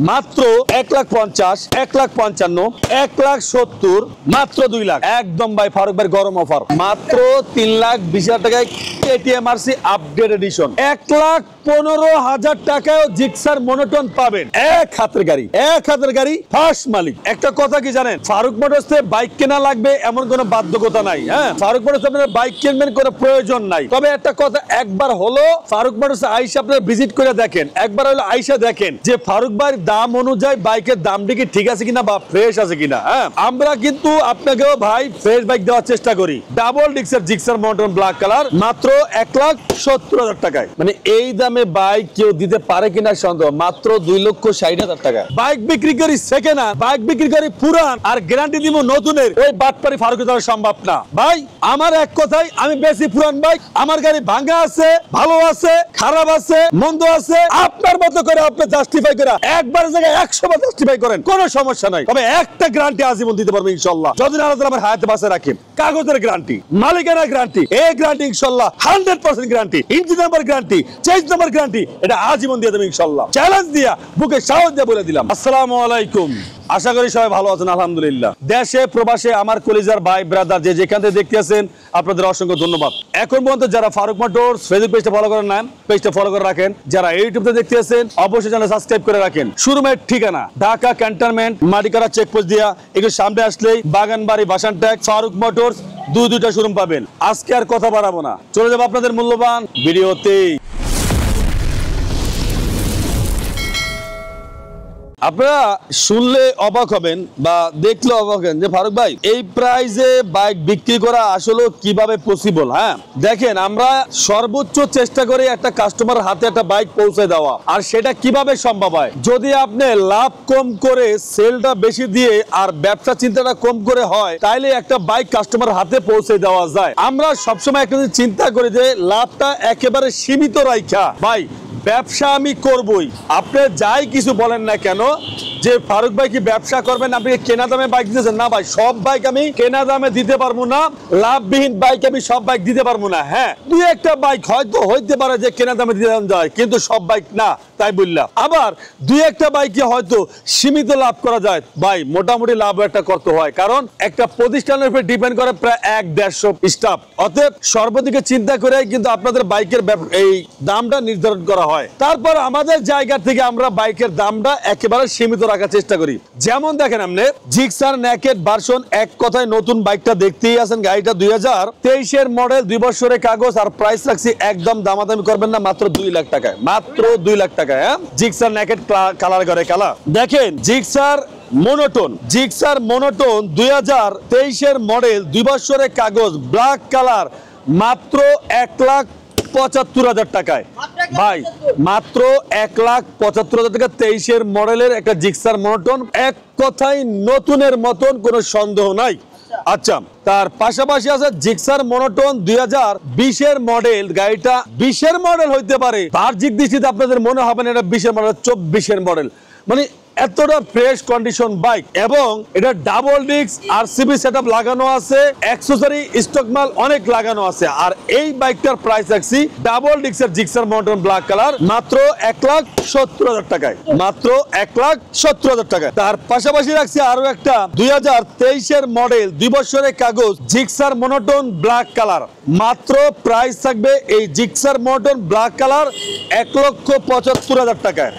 মাত্র 1,50,000, 1,55,000, 1,70,000, মাত্র 2 লাখ। একদম ভাই ফারুক ভাই গরম অফার, মাত্র 3,20,000 টাকায় কেটিএম আরসি আপডেট এডিশন। 1,15,000 টাকায় জিক্সার মনোটন পাবেন। এক হাতের গাড়ি ফার্স্ট মালিক। একটা কথা কি জানেন, ফারুক মোটরসে বাইক কেনা লাগবে এমন কোনো বাধ্যকতা নাই। হ্যাঁ, ফারুক মোটরসে আপনার বাইক কিনবেন কোনো প্রয়োজন নাই। তবে একটা কথা, একবার হলো ফারুক মোটরসে আইসা আপনারা ভিজিট করে দেখেন, একবার হলো আইসা দেখেন যে ফারুক ভাইয়ের দাম অনুযায়ী বাইকের দামটি কি ঠিক আছে কিনা বা ফ্রেশ আছে কিনা। হ্যাঁ, আমরা কিন্তু আপনাকেও ভাই ফ্রেশ বাইক দেওয়ার চেষ্টা করি। ডাবল ডিক্সের জিক্সার মনোটন ব্ল্যাক কালার মাত্র 1,70,000 টাকায়। মানে এই দামে বাইক কেউ দিতে পারে কিনা সন্দেহ। মাত্র 2,60,000 টাকা বাইক বিক্রি করি সেকেন্ড হ্যান্ড, বাইক বিক্রি করি পুরান, আর গ্যারান্টি দিব নতুনের। ওই বাটপারি ফারুকের দ্বারা সম্ভব না ভাই। আমার এক কথাই, আমি বেশি পুরান বাইক, আমার গাড়ি ভাঙা আছে, ভালো আছে, খারাপ আছে, মন্দ আছে, আপনার মতো করে আপনি জাস্টিফাই করে একবার জায়গায় 100 বার জাস্টিফাই করেন, কোনো সমস্যা নাই। তবে একটা গ্যারান্টি আজীবন দিতে পারবো ইনশাআল্লাহ, যদি আল্লাহ আমার হায়াতে বাঁচে রাখেন। কাগজের গ্যারান্টি, মালিকানার গ্যারান্টি, এই গ্যারান্টি ইনশাআল্লাহ 100% guarantee, engine number guarantee, change number guarantee, এটা আজীবন দিয়ে দেব ইনশাআল্লাহ। চ্যালেঞ্জ দিয়া বুকে সাহস দিয়ে বলে দিলাম। আসসালামু আলাইকুম, আশা করি সবাই ভালো আছেন আলহামদুলিল্লাহ। দেশে প্রবাসে আমার কলিজার ভাই ব্রাদার যে যেখান থেকে দেখতে আছেন, আপনাদের অসংখ্য ধন্যবাদ। এখন পর্যন্ত যারা ফারুক মোটরস ফেসবুক পেজটা ফলো করেন না, পেজটা ফলো করে রাখেন। যারা ইউটিউবে দেখতে আছেন অবশ্যই চ্যানেল সাবস্ক্রাইব করে রাখেন। শোরুমের ঠিকানা ঢাকা ক্যান্টনমেন্ট মাটিকারা চেকপোস্ট দিয়া একটু সামনে আসলেই বাগানবাড়ি বাসান ট্যাগ ফারুক মোটরস দুইটা শোরুম পাবেন। আজকে আর কথা বাড়াবো না, চলে যাবো আপনাদের মূল্যবান ভিডিওতেই। আপনারা শুনলে অবাক হবেন বা দেখলে অবাক হবেন যে ফারুক ভাই এই প্রাইসে বাইক বিক্রি করা আসলে কিভাবে পসিবল। হ্যাঁ দেখেন, আমরা সর্বোচ্চ চেষ্টা করি একটা কাস্টমার হাতে একটা বাইক পৌঁছে দেওয়া, আর সেটা কিভাবে সম্ভব হয় যদি আপনি লাভ কম করে সেলটা বেশি দিয়ে আর ব্যবসা চিন্তাটা কম করে হয়, তাইলে একটা বাইক কাস্টমার হাতে পৌঁছে দেওয়া যায়। আমরা সবসময় একটা চিন্তা করি যে লাভটা একেবারে সীমিত রাখা ভাই ব্যবসা আমি করবই। আপনি যাই কিছু বলেন না কেন যে ফারুক ভাই কি ব্যবসা করবেন, আপনি কেনা দামে বাইক দিতেছেন না ভাই, সব বাইক আমি কেনা দামে দিতে পারবো না, লাভবিহীন বাইক আমি সব বাইক দিতে পারবো না। হ্যাঁ, দুই একটা বাইক হয়তো হইতে পারে যে কেনা দামে দিতে যায়, কিন্তু সব বাইক না, তাই বললাম। আবার দুই একটা বাইকে হয়তো সীমিত লাভ করা যায় ভাই, মোটামুটি লাভ একটা করতে হয়, কারণ একটা প্রতিষ্ঠানের উপর ডিপেন্ড করে প্রায় 1-150 স্টাফ। অতএব সর্বদিকে চিন্তা করে কিন্তু আপনাদের বাইকের এই দামটা নির্ধারণ করা হয়। তারপর আমাদের জায়গা থেকে আমরা বাইকের দামটা একেবারে সীমিত রাখার চেষ্টা করি। যেমন দেখেন, আপনি জিক্সার নেকেড ভার্সন, এক কথায় নতুন বাইকটা দেখতেই আছেন। গাড়িটা 2023 এর মডেল, 2 বছরের কাগজ, আর প্রাইস রাখছি একদম দামাদামি করবেন না, মাত্র 2 লাখ টাকায়। মাত্র 2 লাখ টাকায়। হ্যাঁ, জিক্সার নেকেড কালার করে কালার। দেখেন জিক্সার মনোটন 2023 এর মডেল, 2 বছরের কাগজ, ব্ল্যাক কালার, মাত্র 1,75,000 টাকায় ভাই, মাত্র 1,75,000 টাকা। 23 এর মডেলের একটা জিক্সার মনোটন, এক কথায় নতুনের মতন, কোনো সন্দেহ নাই। আচ্ছা, তার পাশাপাশি আছে জিক্সার মনোটন 2020 এর মডেল। গাড়িটা 20 এর মডেল হইতে পারে, বাহ্যিক দৃষ্টিতে আপনাদের মনে হবে না এটা 20 এর মডেল, 24 এর মডেল। মানে এতটা ফ্রেশ কন্ডিশন বাইক, এবং এটা ডাবল ডিস্ক আরসিবি সেটআপ লাগানো আছে, অ্যাকসেসরি স্টক মাল অনেক লাগানো আছে। আর এই বাইকটার প্রাইস রাখছি ডাবল ডিস্কের জিক্সার মনোটন ব্ল্যাক কালার, মাত্র 1,70,000 টাকায়। মাত্র 1,70,000 টাকায়। তার পাশাপাশি রাখছি আরো একটা 2023 এর মডেল, 2 বছরের কাগজ, জিক্সার মনোটন ব্ল্যাক কালার। মাত্র প্রাইস থাকবে এই জিক্সার মনোটন ব্ল্যাক কালার 1,75,000 টাকায়।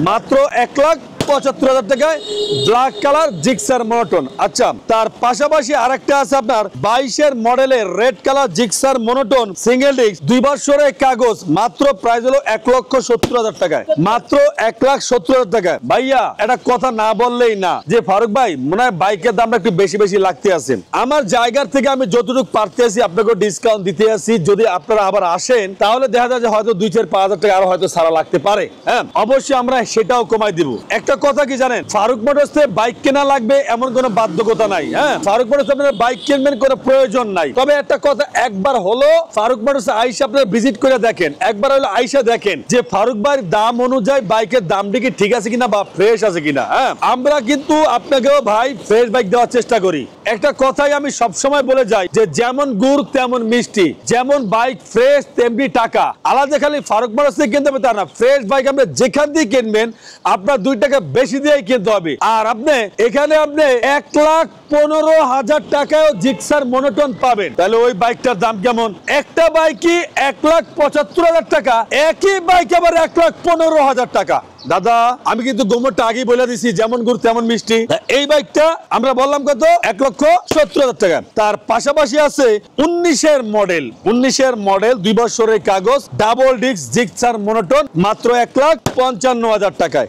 মাত্র 1,75,000 টাকায় ব্ল্যাক কালার জিক্সার মনোটন। আচ্ছা, তার পাশাপাশি আরেকটা আছে আপনার 22 এর মডেলের red colour Gixxer monotone single disc, 2 বছরের কাগজ, মাত্র প্রাইস হলো 1,70,000 টাকায়। মাত্র 1,70,000 টাকায়। ভাইয়া এটা কথা না বললেই না যে ফারুক ভাই মনে হয় বাইকের দামটা একটু বেশি বেশি লাগতে আছে। আমার জায়গার থেকে আমি যতটুকু পারতে আছি আপনাকে ডিসকাউন্ট দিতে আছি। যদি আপনারা আবার আসেন তাহলে দেখা যায় যে হয়তো 2-4-5,000 টাকা আরো হয়তো ছাড়া লাগতে পারে। হ্যাঁ, অবশ্যই আমরা সেটাও কমাই দিব। একটা কথা কি জানেন, ফারুক মোটরসে বাইক কেনা লাগবে এমন কোনো বাধ্যকতা নাই। হ্যাঁ, ফারুক মোটরসে আপনারা বাইক কিনবেন কোনো প্রয়োজন নাই। তবে একটা কথা, একবার হলো ফারুক মোটরসে আইসা আপনারা ভিজিট করে দেখেন, একবার হলো আইসা দেখেন যে ফারুক ভাইয়ের দাম অনুযায়ী বাইকের দামটি কি ঠিক আছে কিনা বা ফ্রেশ আছে কিনা। হ্যাঁ, আমরা কিন্তু আপনাকেও ভাই ফ্রেশ বাইক দেওয়ার চেষ্টা করি। একটা কথাই আমি সবসময় বলে যাই যে যেমন গুড় তেমন মিষ্টি, যেমন বাইক ফ্রেশ তেমনি টাকা। আলাদা খালি ফারুক মোটরস থেকে কিনতে হবে তা না, ফ্রেশ বাইক আপনি যেখান দিয়ে কিনবেন আপনার 2 টাকা বেশি দিয়েই কিনতে হবে। আর আপনি এখানে আপনি 1,15,000 টাকায় জিক্সার মনোটন পাবেন। তাহলে ওই বাইকটার দাম কেমন? একটা বাইকই 1,75,000 টাকা, একই বাইক আবার 1,15,000 টাকা। দাদা আমি কিন্তু গোমরটা আগেই বলে দিছি যেমন গুড় তেমন মিষ্টি। এই বাইকটা আমরা বললাম কত? 1,70,000 টাকা। তার পাশাপাশি আছে 19-এর মডেল, 19-এর মডেল 2 বছরের কাগজ, ডাবল ডিস্ক জিক্সার মনোটন মাত্র 1,55,000 টাকায়,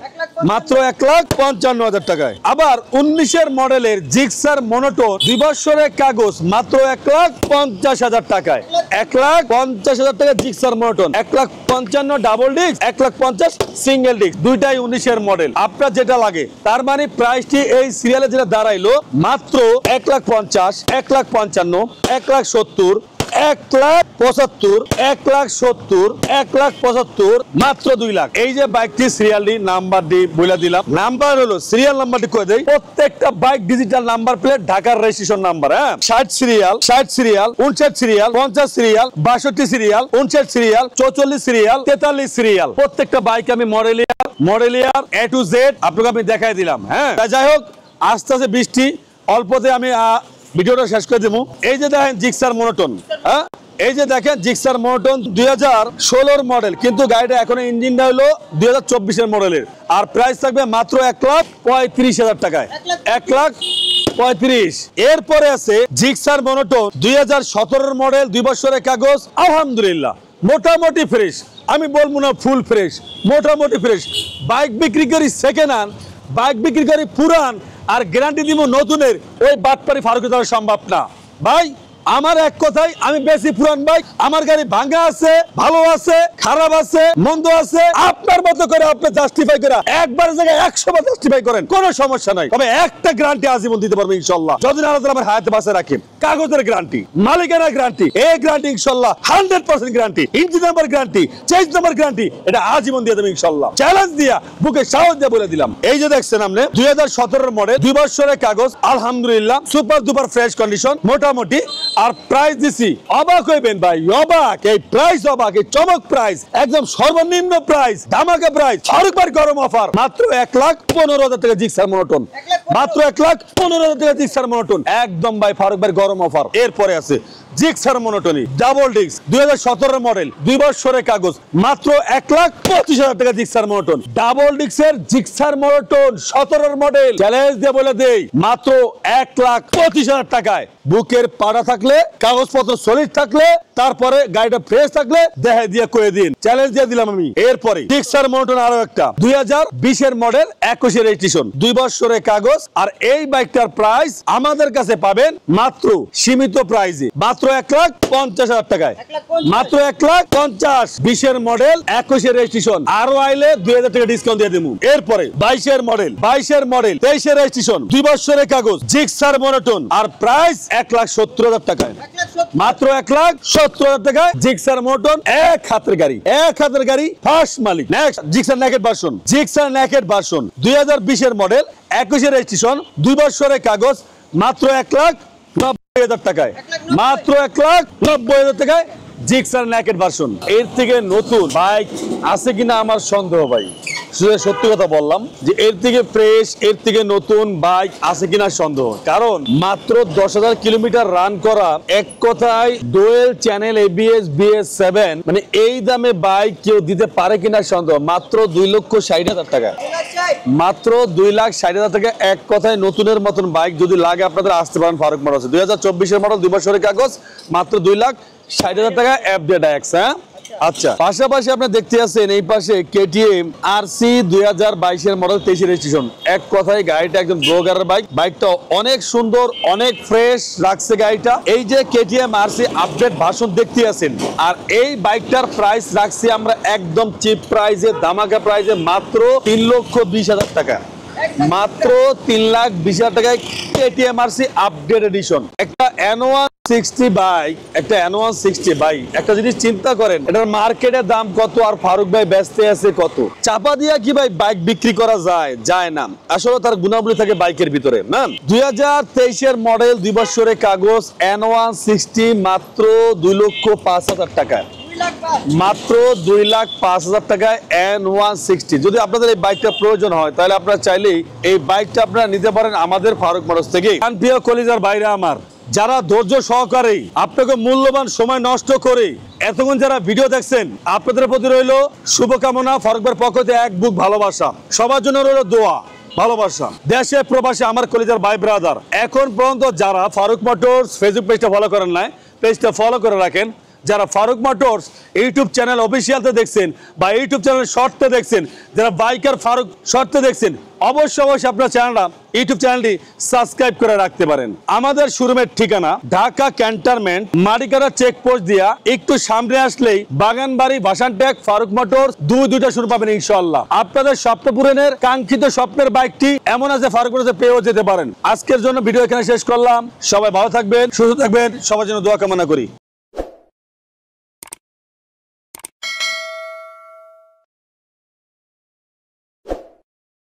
মাত্র 1,55,000 টাকায়। আবার 19-এর মডেলের জিক্সার মনোটন 2 বছরের কাগজ মাত্র 1,50,000 টাকায়, 1,50,000 টাকা Gixxer monotone, 1,55,000 double disc, 1,50,000 single disc, দুইটাই 19-এর মডেল। আপনার যেটা লাগে তার মানে প্রাইসটি এই সিরিয়ালে যেটা দাঁড়াইলো মাত্র 1,50,000, 1,55,000, 1,70,000, 1,75,000, 1,70,000, 1,75,000, মাত্র 2 লাখ। এই যে বাইকটি সিরিয়ালটি নাম্বারটি বলে দিলাম, নাম্বার হলো সিরিয়াল নাম্বারটি কই দেই, প্রত্যেকটা বাইক ডিজিটাল নাম্বার প্লেট, ঢাকার রেজিস্ট্রেশন নাম্বার। হ্যাঁ, 60 serial, 60 serial, 59 serial, 50 serial, 62 serial, 59 serial, 44 serial, 43 serial. প্রত্যেকটা বাইক আমি মডেলিয়ার A to Z আপনাকে আমি দেখাই দিলাম। হ্যাঁ, যাই হোক আস্তে আস্তে বৃষ্টি অল্পতে আমি ভিডিওটা শেষ করে দেবো। এই যে দেখেন জিক্সার মনোটন, হ্যাঁ এই যে দেখেন জিক্সার মনোটন 2016 মডেল, কিন্তু গাড়িটা এখন ইঞ্জিনটা হলো 2024-এর মডেলের। আর প্রাইস থাকবে মাত্র 1,35,000 টাকায়, 1,35,000। এরপরে আছে জিক্সার মনোটন 2017 মডেল, 2 বছরের কাগজ, আলহামদুলিল্লাহ মোটামুটি ফ্রেশ, আমি বলবো না ফুল ফ্রেশ, মোটামুটি ফ্রেশ। বাইক বিক্রি করি সেকেন্ড হ্যান্ড, বাইক বিক্রি করি পুরান, আর গ্যারান্টি দিব নতুনের, ওই বাটপারি ফারুকের দ্বারা সম্ভব না ভাই। আমার এক কথাই আমি বেশি পুরান বাইক, আমার গাড়ি ভাঙা আছে, ভালো আছে, খারাপ আছে, মন্দ আছে, আপনার মতো করে আপনি জাস্টিফাই করে একবার জায়গায় 100 বার জাস্টিফাই করেন, কোনো সমস্যা নাই। তবে একটা গ্যারান্টি আজীবন দিতে পারবো ইনশাআল্লাহ, যদি আল্লাহ আমার হায়াতে বাঁচিয়ে রাখে। কাগজের গ্যারান্টি, মালিকানার গ্যারান্টি, এই গ্যারান্টি ইনশাআল্লাহ 100% guarantee, engine number guarantee, change number guarantee, এটা আজীবন দিয়ে দেবো ইনশাআল্লাহ। চ্যালেঞ্জ দিয়া বুকে সাহস দিয়ে বলে দিলাম। এই যে দেখছেন আপনি 2017 মডেল, 2 বছরের কাগজ, আলহামদুলিল্লাহ সুপার ডুপার ফ্রেশ কন্ডিশন মোটামুটি। আর প্রাইস দিছি অবাক হইবেন ভাই, অবাক, এই প্রাইস অবাক, এই চমক প্রাইস, একদম সর্বনিম্ন প্রাইস, ধামাকা প্রাইস, ফারুকবার গরম অফার, মাত্র 1,15,000 টাকা জিক্সার মনোটন, মাত্র 1,15,000 টাকা জিক্সার মনোটন, একদম ভাই ফারুকবার গরম অফার। এরপরে আছে Gixxer monotony double disc 2017 model, 2 বছরের কাগজ, মাত্র 1,25,000 টাকা জিক্সার মনোটন, ডাবল ডিস্কের জিক্সার মনোটন 17 মডেল। চ্যালেঞ্জ দিয়ে বলে দেই মাত্র 1,25,000 টাকায়। বুকের পাড়া থাকলে, কাগজপত্র সলিড থাকলে, তারপরে গাড়িটা ফ্রেশ থাকলে দেখাই দিয়ে কয়ে দিন, চ্যালেঞ্জ দিয়ে দিলাম আমি। এরপরে জিক্সার মনোটন আরো একটা 2020-এর মডেল, 21-এর রেজিস্ট্রেশন, 2 বছরের কাগজ। আর এই বাইকটার প্রাইস আমাদের কাছে পাবেন মাত্র সীমিত প্রাইসে, মাত্র 1,50,000 টাকায়, মাত্র 1,50,000। 20-এর মডেল, 21-এর রেজিস্ট্রেশন, আরো আইলে 2,000 টাকা ডিসকাউন্ট দিয়ে দেবো। এরপরে 22-এর মডেল, 23-এর রেজিস্ট্রেশন, 2 বছরের কাগজ, জিক্সার মনোটন, আর প্রাইস 1,70,000 টাকায়, মাত্র 1,70,000 টাকায় জিক্সার মনোটন। এক হাতের গাড়ি, ফার্স্ট মালিক। নেক্সট জিক্সার নেকেড ভার্সন, 2020-এর মডেল, 21-এর রেজিস্ট্রেশন, 2 বছরের কাগজ, মাত্র 1,90,000 টাকায়, মাত্র 1,90,000 টাকায় জিক্সার নেকেড ভার্সন। এর থেকে নতুন বাইক আছে কিনা আমার সন্দেহ ভাই, সত্যি কথা বললাম যে এর থেকে ফ্রেশ, এর থেকে নতুন বাইক আছে কিনা সন্দেহ। কারণ মাত্র 10,000 কিলোমিটার রান করা, এক কথায় ডুয়েল চ্যানেল ABS BS7, মানে এই দামে বাইক কেউ দিতে পারে কিনা সন্দেহ। মাত্র 2,60,000 টাকা, মাত্র 2,60,000 টাকা। এক কথায় নতুনের মতন বাইক যদি লাগে আপনাদের আসতে পারেন ফারুক মোটরস। 2024-এর মডেল, 2 বছরের কাগজ, মাত্র 2,60,000 টাকা FZ-X। হ্যাঁ আচ্ছা, পাশাপাশি আপনারা দেখতে আছেন এই পাশে KTM RC 2022-এর মডেল, 23-এর রেজিস্ট্রেশন। এক কথায় গাড়িটা একদম ব্লগারের বাইক, বাইকটা অনেক সুন্দর, অনেক ফ্রেশ লাগছে গাড়িটা। এই যে KTM RC আপডেট ভার্সন দেখতে আছেন, আর এই বাইকটার প্রাইস রাখছি আমরা একদম চিপ প্রাইসে, ধামাকা প্রাইসে, মাত্র 3,20,000 টাকা, মাত্র 3,20,000 টাকায় KTM-RC আপডেট এডিশন। একটা N160 বাইক, একটা N160 বাইক, একটা জিনিস চিন্তা করেন, এটার মার্কেটের দাম কত আর ফারুক ভাই বেচতে আছে কত? চাপা দিয়া কি ভাই বাইক বিক্রি করা যায়? যায় না। আসলে তার গুণাবলী থাকে বাইকের ভিতরে না। 2023 এর মডেল, 2 বছরের কাগজ, N160 মাত্র 2,05,000 টাকায়, মাত্র 2,05,000 টাকায় N160। যদি আপনাদের এই বাইকটা প্রয়োজন হয় তাহলে আপনারা চাইলেই এই বাইকটা আপনারা নিতে পারেন আমাদের ফারুক মোটরস থেকে। প্রিয় কলিজার ভাইরা আমার, যারা ধৈর্য সহকারে আপনাকে মূল্যবান সময় নষ্ট করে এতক্ষণ যারা ভিডিও দেখছেন, আপনাদের প্রতি রইল শুভকামনা, ফারুক ভাইয়ের পক্ষ থেকে এক বুক ভালোবাসা, সবার জন্য রইল দোয়া ভালোবাসা। দেশে প্রবাসে আমার কলিজার ভাই ব্রাদার, এখন পর্যন্ত যারা ফারুক মোটরস ফেসবুক পেজটা ফলো করেন নাই, পেজটা ফলো করে রাখেন। যারা ফারুক মোটরস ইউটিউব চ্যানেল অফিসিয়ালতে দেখছেন বা ইউটিউব চ্যানেল শর্টতে দেখছেন, যারা বাইকার ফারুক শর্টতে দেখছেন, অবশ্যই আপনার চ্যানেলটা, ইউটিউব চ্যানেলটি সাবস্ক্রাইব করে রাখতে পারেন। আমাদের শোরুমের ঠিকানা ঢাকা ক্যান্টনমেন্ট, মাটিকাটা চেকপোস্ট দিয়া একটু সামনে আসলেই বাগানবাড়ি ভাসানটেক ফারুক মোটরস, দুইটা শুরু পাবেন ইনশাআল্লাহ। আপনাদের স্বপ্ন পূরণের কাঙ্ক্ষিত স্বপ্নের বাইকটি এমন আছে ফারুক মোটরসে পেয়েও যেতে পারেন। আজকের জন্য ভিডিও এখানে শেষ করলাম। সবাই ভালো থাকবেন, সুস্থ থাকবেন, সবার জন্য দোয়া কামনা করি।